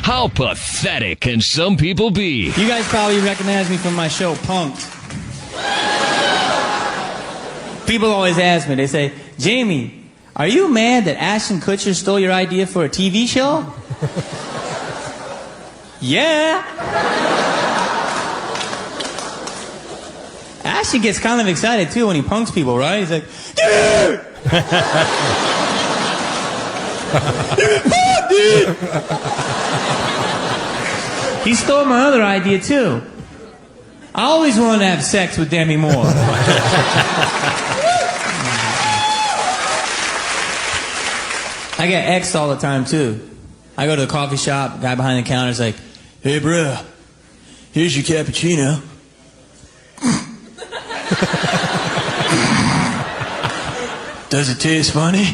How pathetic can some people be? You guys probably recognize me from my show, Punked. People always ask me, they say, Jamie, are you mad that Ashton Kutcher stole your idea for a TV show? Yeah. Ashton gets kind of excited, too, when he punks people, right? He's like, dude! You're punked, dude! He stole my other idea, too. I always wanted to have sex with Demi Moore. I get X'd all the time, too. I go to the coffee shop, guy behind the counter is like, hey, bro, here's your cappuccino. Does it taste funny?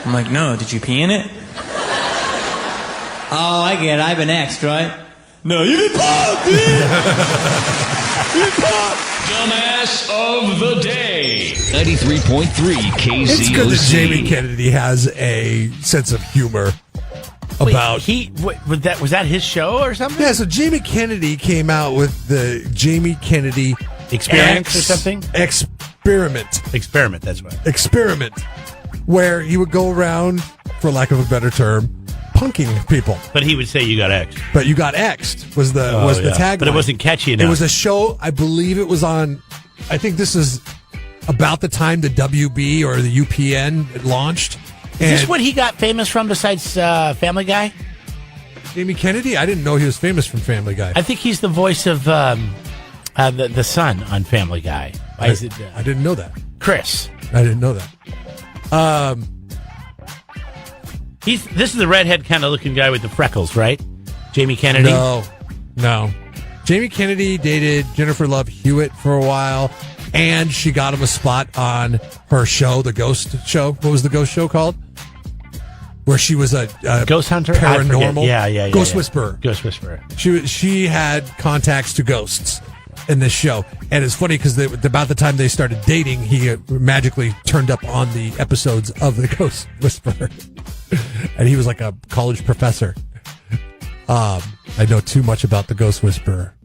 I'm like, no, did you pee in it? Oh, I get it, I've been X'd, right? No, you've been punked, dude! You've been punked! Dumbass of the day. 93.3 KZOC. It's good that Jamie Kennedy has a sense of humor about... Was that his show or something? Yeah, so Jamie Kennedy came out with the Jamie Kennedy... Experience or something? Experiment, that's right. Experiment, where he would go around, for lack of a better term, punking people. But he would say you got X'd. But you got X'd was the tagline. But it wasn't catchy enough. It was a show, I believe it was on, I think this is about the time the WB or the UPN launched. Is this what he got famous from besides Family Guy? Jamie Kennedy? I didn't know he was famous from Family Guy. I think he's the voice of the son on Family Guy. I didn't know that. Chris. I didn't know that. This is the redhead kind of looking guy with the freckles, right? Jamie Kennedy? No. Jamie Kennedy dated Jennifer Love Hewitt for a while, and she got him a spot on her show, the Ghost Show. What was the Ghost Show called? Where she was a ghost hunter, paranormal, yeah, Ghost Whisperer. Ghost Whisperer. She had contacts to ghosts in this show, and it's funny because about the time they started dating, he magically turned up on the episodes of the Ghost Whisperer, and he was like a college professor. I know too much about the Ghost Whisperer,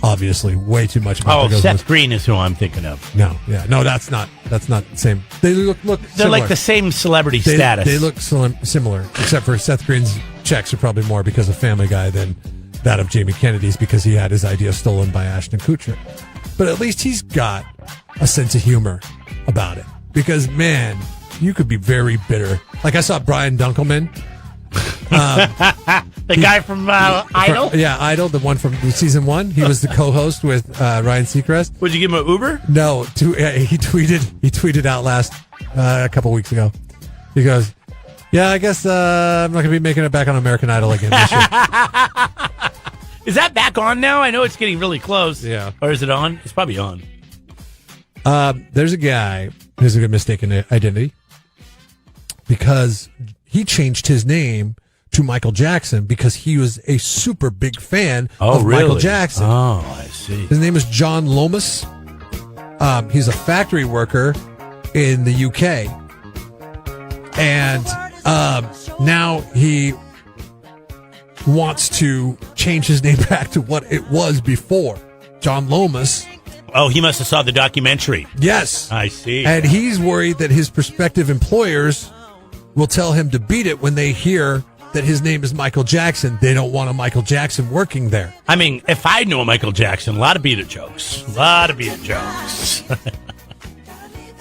obviously, way too much about the Ghost Seth Whisperer. Green is who I'm thinking of. No, that's not the same. They look They're similar. like the same celebrity status. They look similar, except for Seth Green's checks are probably more because of Family Guy than that of Jamie Kennedy's, because he had his idea stolen by Ashton Kutcher. But at least he's got a sense of humor about it. Because, man, you could be very bitter. Like, I saw Brian Dunkelman. The guy from Idol? Idol, the one from season 1. He was the co-host with Ryan Seacrest. Would you give him an Uber? No, he tweeted out a couple weeks ago. He goes, yeah, I guess I'm not going to be making it back on American Idol again this year. Is that back on now? I know it's getting really close. Yeah. Or is it on? It's probably on. There's a guy who's a mistaken identity because he changed his name to Michael Jackson because he was a super big fan of Michael Jackson. Oh, I see. His name is John Lomas. He's a factory worker in the UK. And now he wants to change his name back to what it was before. John Lomas. Oh, he must have saw the documentary. Yes. I see. And he's worried that his prospective employers will tell him to beat it when they hear that his name is Michael Jackson. They don't want a Michael Jackson working there. I mean, if I know Michael Jackson, a lot of beat it jokes.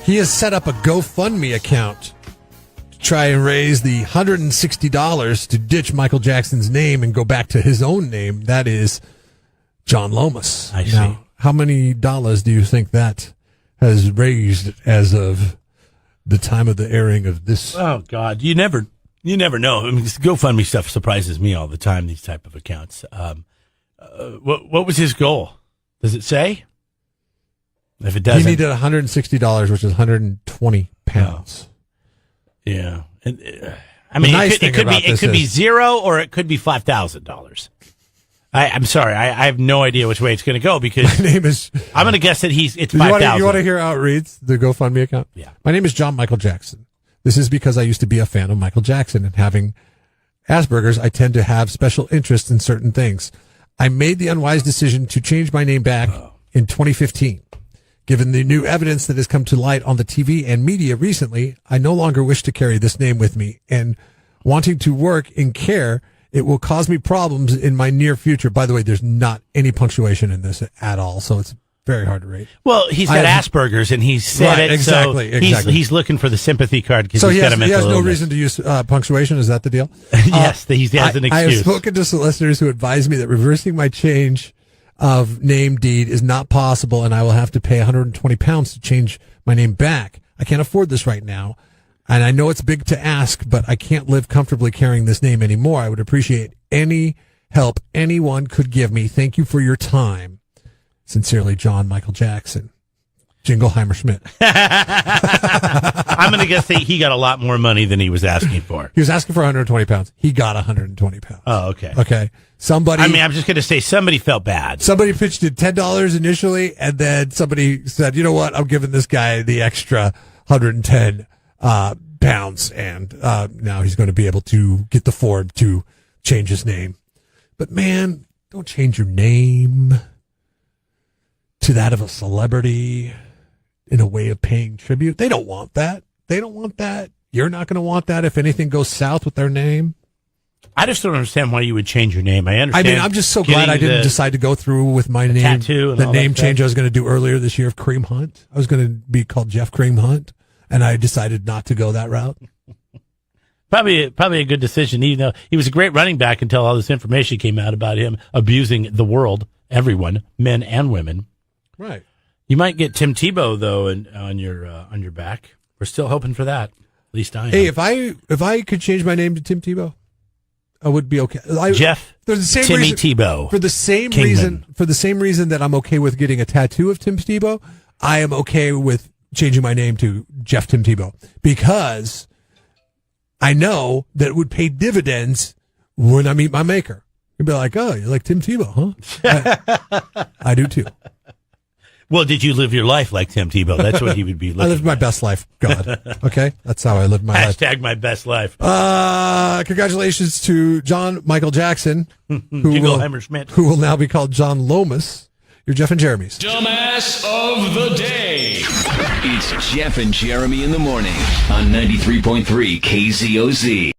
He has set up a GoFundMe account to try and raise the $160 to ditch Michael Jackson's name and go back to his own name. That is John Lomas. I see. Now, how many dollars do you think that has raised as of the time of the airing of this? Oh, God. You never know. I mean, this GoFundMe stuff surprises me all the time, these type of accounts. What was his goal? Does it say? If it doesn't. He needed $160, which is 120 pounds. Yeah. I mean, it could be zero or it could be $5,000. I'm sorry. I have no idea which way it's going to go because my name is. I'm going to guess that it's 5,000. You want to hear how it reads, the GoFundMe account? Yeah. My name is John Michael Jackson. This is because I used to be a fan of Michael Jackson and having Asperger's, I tend to have special interests in certain things. I made the unwise decision to change my name back in 2015. Given the new evidence that has come to light on the TV and media recently, I no longer wish to carry this name with me. And wanting to work in care, it will cause me problems in my near future. By the way, there's not any punctuation in this at all, so it's very hard to rate. Well, he's got Asperger's, and he's said right, it, exactly, so exactly. He's looking for the sympathy card because So he's got a he mental has no illness. reason to use punctuation. Is that the deal? Yes, he has an excuse. I have spoken to solicitors who advise me that reversing my change of name deed is not possible, and I will have to pay £120 to change my name back. I can't afford this right now, and I know it's big to ask, but I can't live comfortably carrying this name anymore. I would appreciate any help anyone could give me. Thank you for your time. Sincerely, John Michael Jackson. Jingleheimer Schmidt. I'm going to guess that he got a lot more money than he was asking for. He was asking for £120. He got £120. Oh, okay. Okay. Somebody. I mean, I'm just going to say somebody felt bad. Somebody pitched it $10 initially, and then somebody said, you know what, I'm giving this guy the extra 110 pounds, and now he's going to be able to get the form to change his name. But man, don't change your name to that of a celebrity in a way of paying tribute. They don't want that. They don't want that. You're not going to want that if anything goes south with their name. I just don't understand why you would change your name. I understand. I mean, I'm just so glad I didn't decide to go through with my name. Tattoo and the all name that change stuff. I was going to do earlier this year of Cream Hunt. I was going to be called Jeff Cream Hunt, and I decided not to go that route. Probably a good decision, even though he was a great running back until all this information came out about him abusing the world, everyone, men and women. Right. You might get Tim Tebow though on your back. We're still hoping for that. At least I am. Hey, if I could change my name to Tim Tebow, I would be okay. Jeff Timmy Tebow. For the same Kingman. reason that I'm okay with getting a tattoo of Tim Tebow, I am okay with changing my name to Jeff Tim Tebow, because I know that it would pay dividends when I meet my maker. You'd be like, oh, you like Tim Tebow, huh? I do too. Well, did you live your life like Tim Tebow? That's what he would be looking I lived my best life, God. Okay? That's how I lived my life. Hashtag my best life. Congratulations to John Michael Jackson, Jingleheimer Schmidt, who will now be called John Lomas. You're Jeff and Jeremy's Dumbass of the Day. It's Jeff and Jeremy in the morning on 93.3 KZOZ.